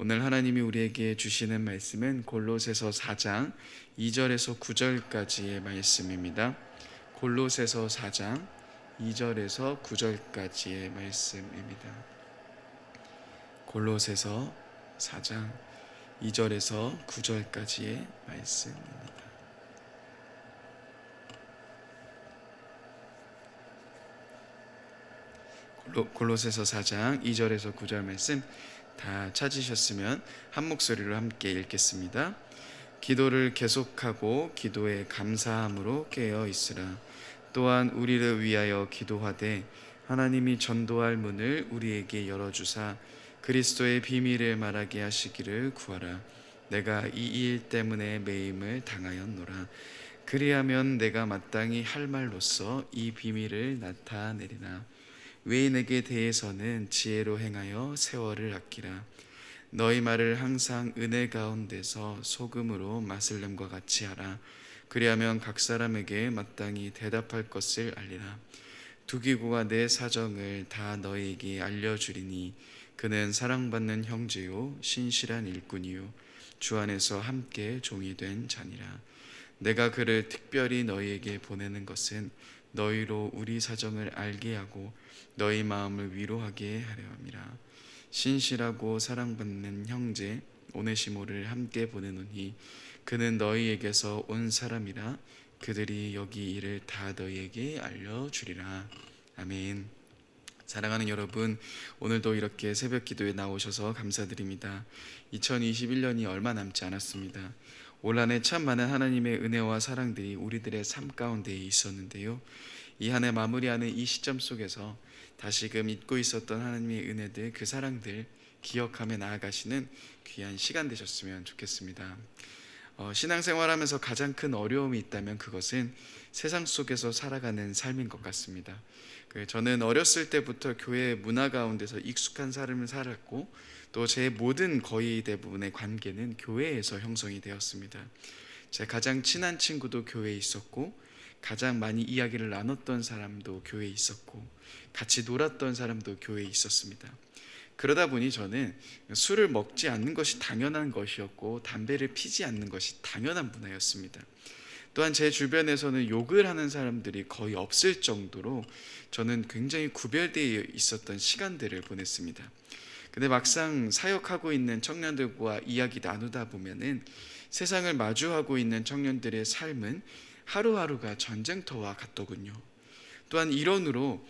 오늘 하나님이 우리에게 주시는 말씀은 골로새서 4장 2절에서 9절까지의 말씀입니다. 골로새서 4장 2절에서 9절까지의 말씀입니다. 골로새서 4장 2절에서 9절까지의 말씀입니다. 골로새서 4장 2절에서 9절 말씀 다 찾으셨으면 한 목소리로 함께 읽겠습니다. 기도를 계속하고 기도에 감사함으로 깨어 있으라. 또한 우리를 위하여 기도하되 하나님이 전도할 문을 우리에게 열어주사 그리스도의 비밀을 말하게 하시기를 구하라. 내가 이 일 때문에 매임을 당하였노라. 그리하면 내가 마땅히 할 말로써 이 비밀을 나타내리나. 외인에게 대해서는 지혜로 행하여 세월을 아끼라. 너희 말을 항상 은혜 가운데서 소금으로 맛을냄과 같이 하라. 그리하면 각 사람에게 마땅히 대답할 것을 알리라. 두기고가 내 사정을 다 너희에게 알려주리니 그는 사랑받는 형제요 신실한 일꾼이요 주 안에서 함께 종이 된 자니라. 내가 그를 특별히 너희에게 보내는 것은 너희로 우리 사정을 알게 하고 너희 마음을 위로하게 하려 함이라. 신실하고 사랑받는 형제 오네시모를 함께 보내노니 그는 너희에게서 온 사람이라. 그들이 여기 일을 다 너희에게 알려주리라. 아멘. 사랑하는 여러분, 오늘도 이렇게 새벽 기도에 나오셔서 감사드립니다. 2021년이 얼마 남지 않았습니다. 올 한 해 참 많은 하나님의 은혜와 사랑들이 우리들의 삶 가운데 있었는데요, 이 한 해 마무리하는 이 시점 속에서 다시금 잊고 있었던 하나님의 은혜들, 그 사랑들 기억하며 나아가시는 귀한 시간 되셨으면 좋겠습니다. 신앙생활하면서 가장 큰 어려움이 있다면 그것은 세상 속에서 살아가는 삶인 것 같습니다. 저는 어렸을 때부터 교회 문화 가운데서 익숙한 삶을 살았고 또 제 모든 거의 대부분의 관계는 교회에서 형성이 되었습니다. 제 가장 친한 친구도 교회에 있었고 가장 많이 이야기를 나눴던 사람도 교회에 있었고 같이 놀았던 사람도 교회에 있었습니다. 그러다 보니 저는 술을 먹지 않는 것이 당연한 것이었고 담배를 피지 않는 것이 당연한 문화였습니다. 또한 제 주변에서는 욕을 하는 사람들이 거의 없을 정도로 저는 굉장히 구별되어 있었던 시간들을 보냈습니다. 근데 막상 사역하고 있는 청년들과 이야기 나누다 보면은 세상을 마주하고 있는 청년들의 삶은 하루하루가 전쟁터와 같더군요. 또한 이론으로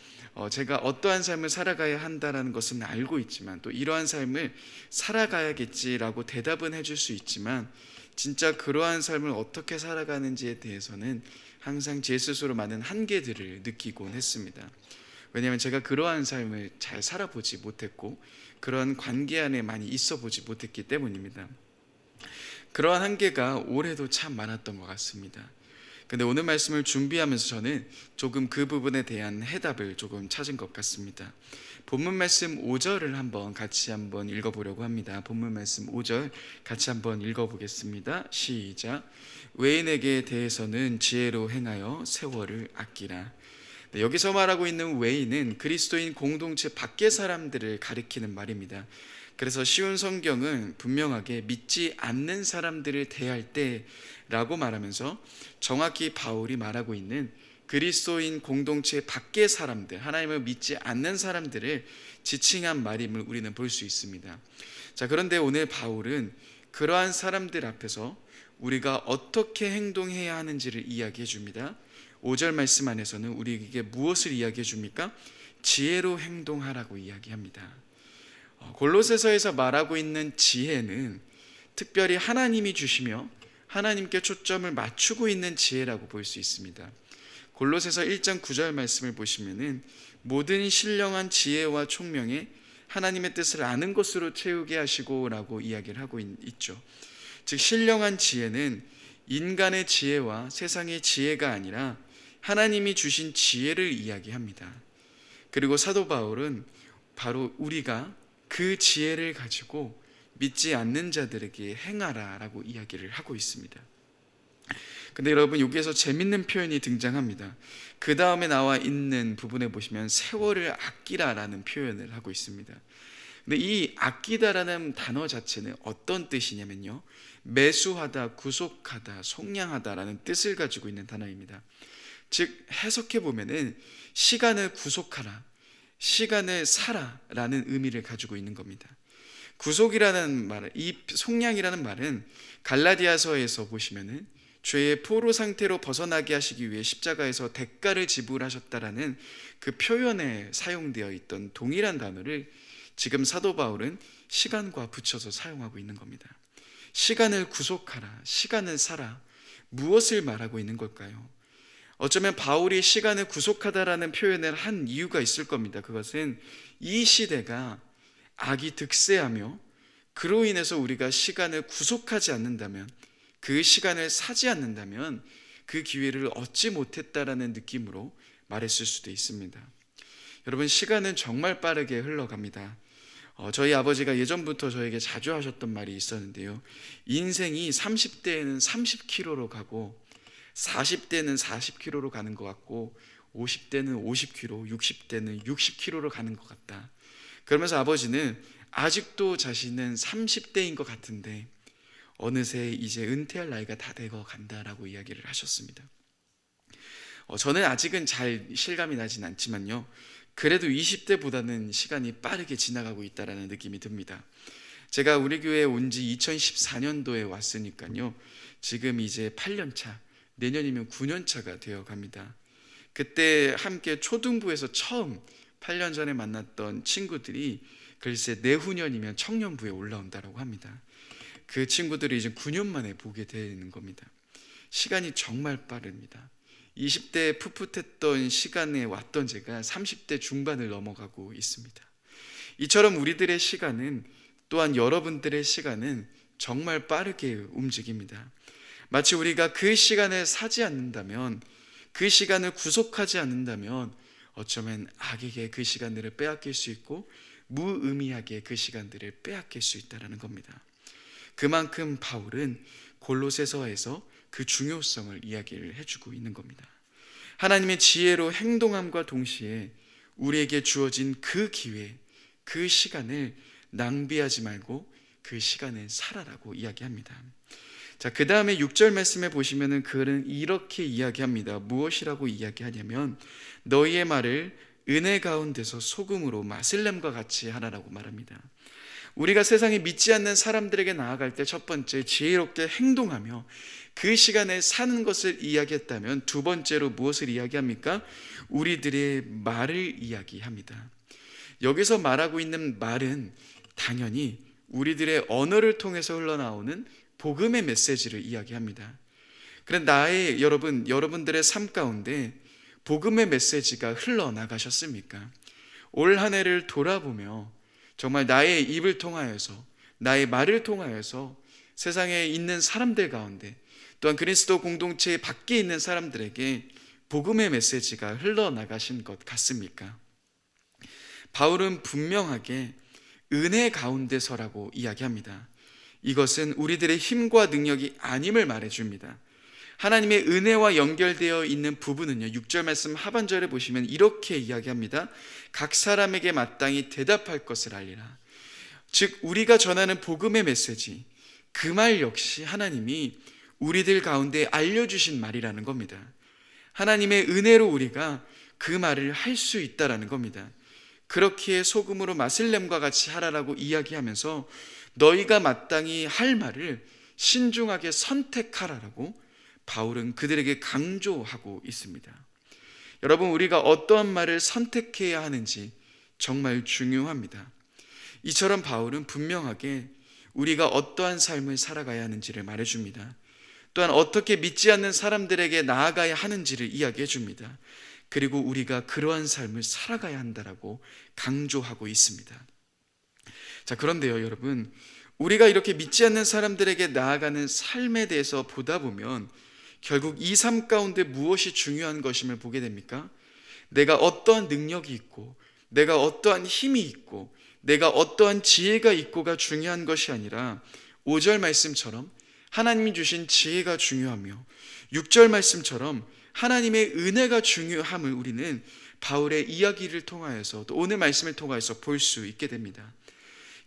제가 어떠한 삶을 살아가야 한다는 것은 알고 있지만 또 이러한 삶을 살아가야겠지라고 대답은 해줄 수 있지만 진짜 그러한 삶을 어떻게 살아가는지에 대해서는 항상 제 스스로 많은 한계들을 느끼곤 했습니다. 왜냐하면 제가 그러한 삶을 잘 살아보지 못했고 그러한 관계 안에 많이 있어보지 못했기 때문입니다. 그러한 한계가 올해도 참 많았던 것 같습니다. 근데 오늘 말씀을 준비하면서 저는 조금 그 부분에 대한 해답을 조금 찾은 것 같습니다. 본문 말씀 5절을 같이 한번 읽어보려고 합니다. 본문 말씀 5절 같이 한번 읽어보겠습니다. 시작. 외인에게 대해서는 지혜로 행하여 세월을 아끼라. 네, 여기서 말하고 있는 외인은 그리스도인 공동체 밖의 사람들을 가리키는 말입니다. 그래서 쉬운 성경은 분명하게 믿지 않는 사람들을 대할 때라고 말하면서 정확히 바울이 말하고 있는 그리스도인 공동체 밖의 사람들, 하나님을 믿지 않는 사람들을 지칭한 말임을 우리는 볼 수 있습니다. 자, 그런데 오늘 바울은 그러한 사람들 앞에서 우리가 어떻게 행동해야 하는지를 이야기해 줍니다. 5절 말씀 안에서는 우리에게 무엇을 이야기해 줍니까? 지혜로 행동하라고 이야기합니다. 골로새서에서 말하고 있는 지혜는 특별히 하나님이 주시며 하나님께 초점을 맞추고 있는 지혜라고 볼 수 있습니다. 골로새서 1장 9절 말씀을 보시면은 모든 신령한 지혜와 총명에 하나님의 뜻을 아는 것으로 채우게 하시고 라고 이야기를 하고 있죠. 즉 신령한 지혜는 인간의 지혜와 세상의 지혜가 아니라 하나님이 주신 지혜를 이야기합니다. 그리고 사도 바울은 바로 우리가 그 지혜를 가지고 믿지 않는 자들에게 행하라 라고 이야기를 하고 있습니다. 근데 여러분, 여기에서 재밌는 표현이 등장합니다. 그 다음에 나와 있는 부분에 보시면 세월을 아끼라 라는 표현을 하고 있습니다. 근데 이 아끼다라는 단어 자체는 어떤 뜻이냐면요, 매수하다, 구속하다, 속량하다라는 뜻을 가지고 있는 단어입니다. 즉 해석해 보면은 시간을 구속하라, 시간을 사라라는 의미를 가지고 있는 겁니다. 구속이라는 말, 이 속량이라는 말은 갈라디아서에서 보시면은 죄의 포로 상태로 벗어나게 하시기 위해 십자가에서 대가를 지불하셨다라는 그 표현에 사용되어 있던 동일한 단어를 지금 사도 바울은 시간과 붙여서 사용하고 있는 겁니다. 시간을 구속하라, 시간을 사라, 무엇을 말하고 있는 걸까요? 어쩌면 바울이 시간을 구속하다라는 표현을 한 이유가 있을 겁니다. 그것은 이 시대가 악이 득세하며 그로 인해서 우리가 시간을 구속하지 않는다면, 그 시간을 사지 않는다면 그 기회를 얻지 못했다라는 느낌으로 말했을 수도 있습니다. 여러분, 시간은 정말 빠르게 흘러갑니다. 저희 아버지가 예전부터 저에게 자주 하셨던 말이 있었는데요, 인생이 30대에는 30km로 가고 40대는 40km로 가는 것 같고 50대는 50km, 60대는 60km로 가는 것 같다. 그러면서 아버지는 아직도 자신은 30대인 것 같은데 어느새 이제 은퇴할 나이가 다 되어 간다라고 이야기를 하셨습니다. 저는 아직은 잘 실감이 나진 않지만요, 그래도 20대보다는 시간이 빠르게 지나가고 있다라는 느낌이 듭니다. 제가 우리 교회에 온 지 2014년도에 왔으니까요, 지금 이제 8년 차, 내년이면 9년 차가 되어 갑니다. 그때 함께 초등부에서 처음 8년 전에 만났던 친구들이 글쎄 내후년이면 청년부에 올라온다라고 합니다. 그 친구들을 이제 9년 만에 보게 되는 겁니다. 시간이 정말 빠릅니다. 20대에 풋풋했던 시간에 왔던 제가 30대 중반을 넘어가고 있습니다. 이처럼 우리들의 시간은, 또한 여러분들의 시간은 정말 빠르게 움직입니다. 마치 우리가 그 시간을 사지 않는다면, 그 시간을 구속하지 않는다면 어쩌면 악에게 그 시간들을 빼앗길 수 있고 무의미하게 그 시간들을 빼앗길 수 있다는 겁니다. 그만큼 바울은 골로새서에서 그 중요성을 이야기를 해주고 있는 겁니다. 하나님의 지혜로 행동함과 동시에 우리에게 주어진 그 기회, 그 시간을 낭비하지 말고 그 시간을 살아라고 이야기합니다. 자, 그 다음에 6절 말씀에 보시면은 그는 이렇게 이야기합니다. 무엇이라고 이야기하냐면 너희의 말을 은혜 가운데서 소금으로 마슬렘과 같이 하라라고 말합니다. 우리가 세상에 믿지 않는 사람들에게 나아갈 때 첫 번째, 지혜롭게 행동하며 그 시간에 사는 것을 이야기했다면, 두 번째로 무엇을 이야기합니까? 우리들의 말을 이야기합니다. 여기서 말하고 있는 말은 당연히 우리들의 언어를 통해서 흘러나오는 복음의 메시지를 이야기합니다. 그런데 여러분들의 삶 가운데 복음의 메시지가 흘러나가셨습니까? 올 한 해를 돌아보며 정말 나의 입을 통하여서, 나의 말을 통하여서 세상에 있는 사람들 가운데, 또한 그리스도 공동체 밖에 있는 사람들에게 복음의 메시지가 흘러나가신 것 같습니까? 바울은 분명하게 은혜 가운데서라고 이야기합니다. 이것은 우리들의 힘과 능력이 아님을 말해줍니다. 하나님의 은혜와 연결되어 있는 부분은요, 6절 말씀 하반절에 보시면 이렇게 이야기합니다. 각 사람에게 마땅히 대답할 것을 알리라. 즉 우리가 전하는 복음의 메시지, 그 말 역시 하나님이 우리들 가운데 알려주신 말이라는 겁니다. 하나님의 은혜로 우리가 그 말을 할 수 있다라는 겁니다. 그렇기에 소금으로 마슬렘과 같이 하라라고 이야기하면서 너희가 마땅히 할 말을 신중하게 선택하라라고 바울은 그들에게 강조하고 있습니다. 여러분, 우리가 어떠한 말을 선택해야 하는지 정말 중요합니다. 이처럼 바울은 분명하게 우리가 어떠한 삶을 살아가야 하는지를 말해줍니다. 또한 어떻게 믿지 않는 사람들에게 나아가야 하는지를 이야기해 줍니다. 그리고 우리가 그러한 삶을 살아가야 한다라고 강조하고 있습니다. 자, 그런데요, 여러분, 우리가 이렇게 믿지 않는 사람들에게 나아가는 삶에 대해서 보다 보면 결국 이 삶 가운데 무엇이 중요한 것임을 보게 됩니까? 내가 어떠한 능력이 있고, 내가 어떠한 힘이 있고, 내가 어떠한 지혜가 있고가 중요한 것이 아니라 5절 말씀처럼 하나님이 주신 지혜가 중요하며 6절 말씀처럼 하나님의 은혜가 중요함을 우리는 바울의 이야기를 통하여서, 또 오늘 말씀을 통하여서 볼 수 있게 됩니다.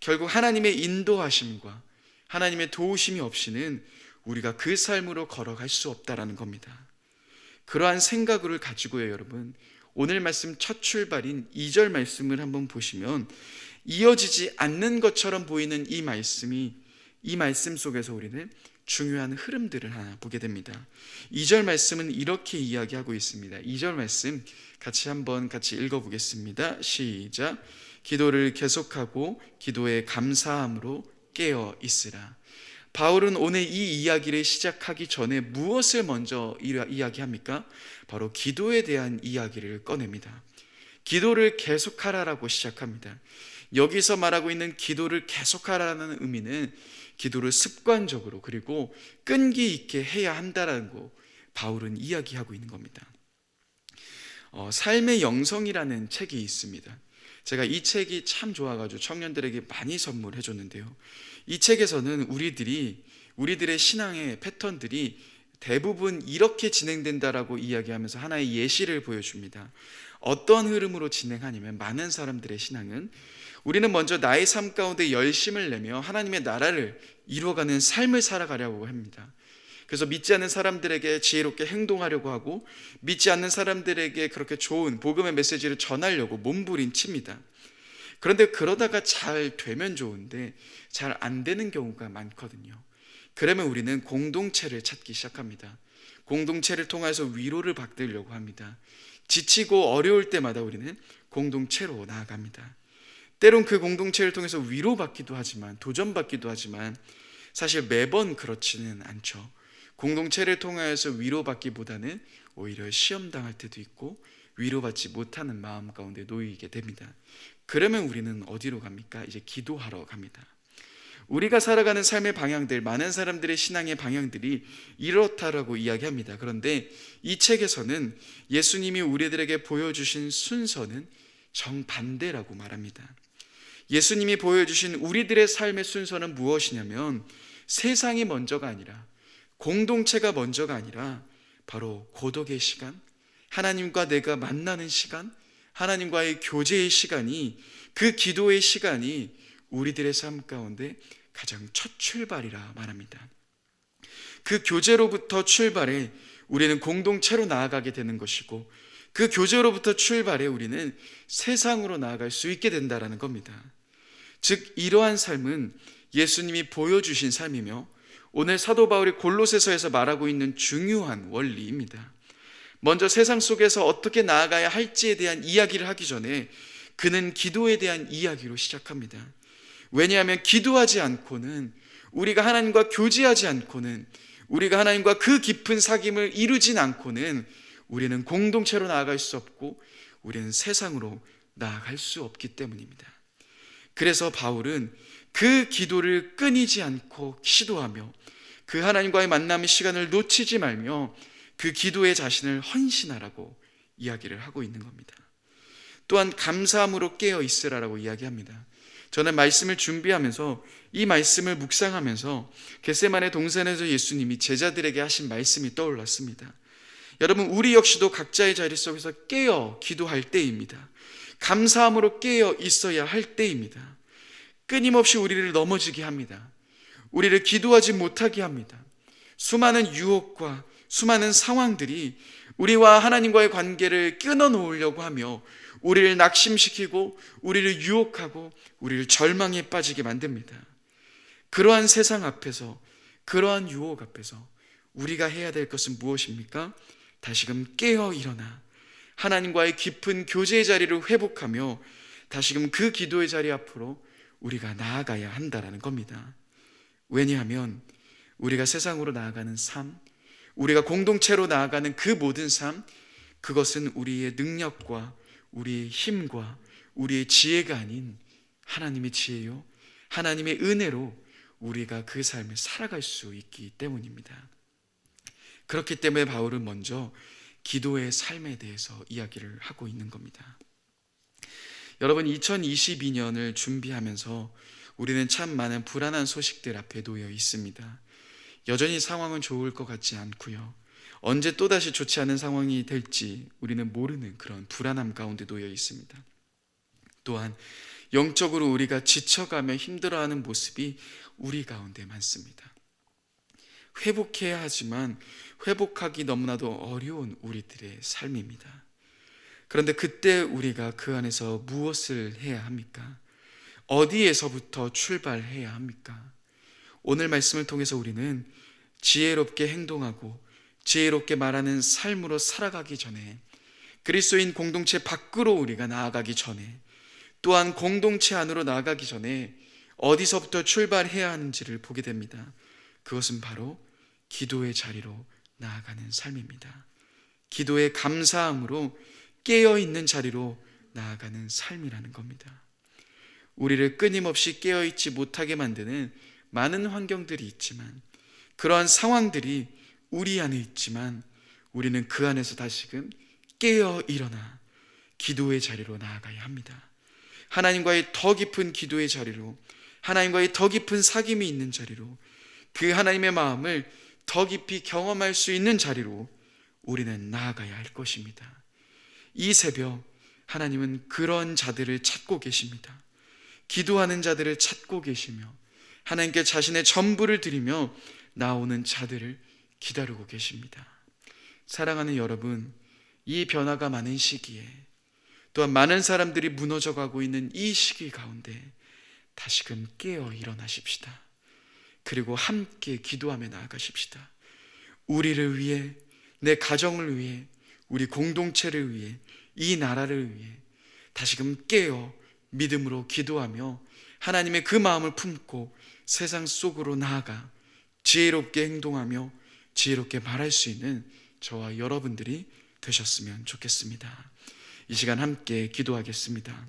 결국 하나님의 인도하심과 하나님의 도우심이 없이는 우리가 그 삶으로 걸어갈 수 없다라는 겁니다. 그러한 생각을 가지고요, 여러분, 오늘 말씀 첫 출발인 2절 말씀을 한번 보시면 이어지지 않는 것처럼 보이는 이 말씀 속에서 우리는 중요한 흐름들을 하나 보게 됩니다. 2절 말씀은 이렇게 이야기하고 있습니다. 2절 말씀 같이 읽어보겠습니다. 시작. 기도를 계속하고 기도에 감사함으로 깨어 있으라. 바울은 오늘 이 이야기를 시작하기 전에 무엇을 먼저 이야기합니까? 바로 기도에 대한 이야기를 꺼냅니다. 기도를 계속하라라고 시작합니다. 여기서 말하고 있는 기도를 계속하라는 의미는 기도를 습관적으로 그리고 끈기 있게 해야 한다라는 거 바울은 이야기하고 있는 겁니다. 삶의 영성이라는 책이 있습니다. 제가 이 책이 참 좋아가지고 청년들에게 많이 선물해 줬는데요. 이 책에서는 우리들의 신앙의 패턴들이 대부분 이렇게 진행된다라고 이야기하면서 하나의 예시를 보여줍니다. 어떤 흐름으로 진행하냐면 많은 사람들의 신앙은 우리는 먼저 나의 삶 가운데 열심을 내며 하나님의 나라를 이루어가는 삶을 살아가려고 합니다. 그래서 믿지 않는 사람들에게 지혜롭게 행동하려고 하고 믿지 않는 사람들에게 그렇게 좋은 복음의 메시지를 전하려고 몸부림칩니다. 그런데 그러다가 잘 되면 좋은데 잘 안 되는 경우가 많거든요. 그러면 우리는 공동체를 찾기 시작합니다. 공동체를 통해서 위로를 받으려고 합니다. 지치고 어려울 때마다 우리는 공동체로 나아갑니다. 때론 그 공동체를 통해서 위로받기도 하지만 도전받기도 하지만 사실 매번 그렇지는 않죠. 공동체를 통해서 위로받기보다는 오히려 시험당할 때도 있고 위로받지 못하는 마음 가운데 놓이게 됩니다. 그러면 우리는 어디로 갑니까? 이제 기도하러 갑니다. 우리가 살아가는 삶의 방향들, 많은 사람들의 신앙의 방향들이 이렇다라고 이야기합니다. 그런데 이 책에서는 예수님이 우리들에게 보여주신 순서는 정반대라고 말합니다. 예수님이 보여주신 우리들의 삶의 순서는 무엇이냐면 세상이 먼저가 아니라 공동체가 먼저가 아니라 바로 고독의 시간, 하나님과 내가 만나는 시간, 하나님과의 교제의 시간이 그 기도의 시간이 우리들의 삶 가운데 가장 첫 출발이라 말합니다. 그 교제로부터 출발해 우리는 공동체로 나아가게 되는 것이고 그 교제로부터 출발해 우리는 세상으로 나아갈 수 있게 된다는 겁니다. 즉 이러한 삶은 예수님이 보여주신 삶이며 오늘 사도 바울이 골로새서에서 말하고 있는 중요한 원리입니다. 먼저 세상 속에서 어떻게 나아가야 할지에 대한 이야기를 하기 전에 그는 기도에 대한 이야기로 시작합니다. 왜냐하면 기도하지 않고는 우리가 하나님과 교제하지 않고는 우리가 하나님과 그 깊은 사귐을 이루진 않고는 우리는 공동체로 나아갈 수 없고 우리는 세상으로 나아갈 수 없기 때문입니다. 그래서 바울은 그 기도를 끊이지 않고 시도하며 그 하나님과의 만남의 시간을 놓치지 말며 그 기도에 자신을 헌신하라고 이야기를 하고 있는 겁니다. 또한 감사함으로 깨어 있으라라고 이야기합니다. 저는 말씀을 준비하면서 이 말씀을 묵상하면서 겟세마네 동산에서 예수님이 제자들에게 하신 말씀이 떠올랐습니다. 여러분, 우리 역시도 각자의 자리 속에서 깨어 기도할 때입니다. 감사함으로 깨어 있어야 할 때입니다. 끊임없이 우리를 넘어지게 합니다. 우리를 기도하지 못하게 합니다. 수많은 유혹과 수많은 상황들이 우리와 하나님과의 관계를 끊어놓으려고 하며 우리를 낙심시키고 우리를 유혹하고 우리를 절망에 빠지게 만듭니다. 그러한 세상 앞에서, 그러한 유혹 앞에서 우리가 해야 될 것은 무엇입니까? 다시금 깨어 일어나 하나님과의 깊은 교제의 자리를 회복하며 다시금 그 기도의 자리 앞으로 우리가 나아가야 한다는 겁니다. 왜냐하면 우리가 세상으로 나아가는 삶, 우리가 공동체로 나아가는 그 모든 삶, 그것은 우리의 능력과 우리의 힘과 우리의 지혜가 아닌 하나님의 지혜요, 하나님의 은혜로 우리가 그 삶을 살아갈 수 있기 때문입니다. 그렇기 때문에 바울은 먼저 기도의 삶에 대해서 이야기를 하고 있는 겁니다. 여러분, 2022년을 준비하면서 우리는 참 많은 불안한 소식들 앞에 놓여 있습니다. 여전히 상황은 좋을 것 같지 않고요. 언제 또다시 좋지 않은 상황이 될지 우리는 모르는 그런 불안함 가운데 놓여 있습니다. 또한 영적으로 우리가 지쳐가며 힘들어하는 모습이 우리 가운데 많습니다. 회복해야 하지만 회복하기 너무나도 어려운 우리들의 삶입니다. 그런데 그때 우리가 그 안에서 무엇을 해야 합니까? 어디에서부터 출발해야 합니까? 오늘 말씀을 통해서 우리는 지혜롭게 행동하고 지혜롭게 말하는 삶으로 살아가기 전에, 그리스도인 공동체 밖으로 우리가 나아가기 전에, 또한 공동체 안으로 나아가기 전에 어디서부터 출발해야 하는지를 보게 됩니다. 그것은 바로 기도의 자리로 나아가는 삶입니다. 기도의 감사함으로 깨어있는 자리로 나아가는 삶이라는 겁니다. 우리를 끊임없이 깨어있지 못하게 만드는 많은 환경들이 있지만, 그러한 상황들이 우리 안에 있지만, 우리는 그 안에서 다시금 깨어 일어나 기도의 자리로 나아가야 합니다. 하나님과의 더 깊은 기도의 자리로, 하나님과의 더 깊은 사귐이 있는 자리로, 그 하나님의 마음을 더 깊이 경험할 수 있는 자리로 우리는 나아가야 할 것입니다. 이 새벽 하나님은 그런 자들을 찾고 계십니다. 기도하는 자들을 찾고 계시며 하나님께 자신의 전부를 드리며 나오는 자들을 기다리고 계십니다. 사랑하는 여러분, 이 변화가 많은 시기에, 또한 많은 사람들이 무너져가고 있는 이 시기 가운데 다시금 깨어 일어나십시다. 그리고 함께 기도하며 나아가십시다. 우리를 위해, 내 가정을 위해, 우리 공동체를 위해, 이 나라를 위해 다시금 깨어 믿음으로 기도하며 하나님의 그 마음을 품고 세상 속으로 나아가 지혜롭게 행동하며 지혜롭게 말할 수 있는 저와 여러분들이 되셨으면 좋겠습니다. 이 시간 함께 기도하겠습니다.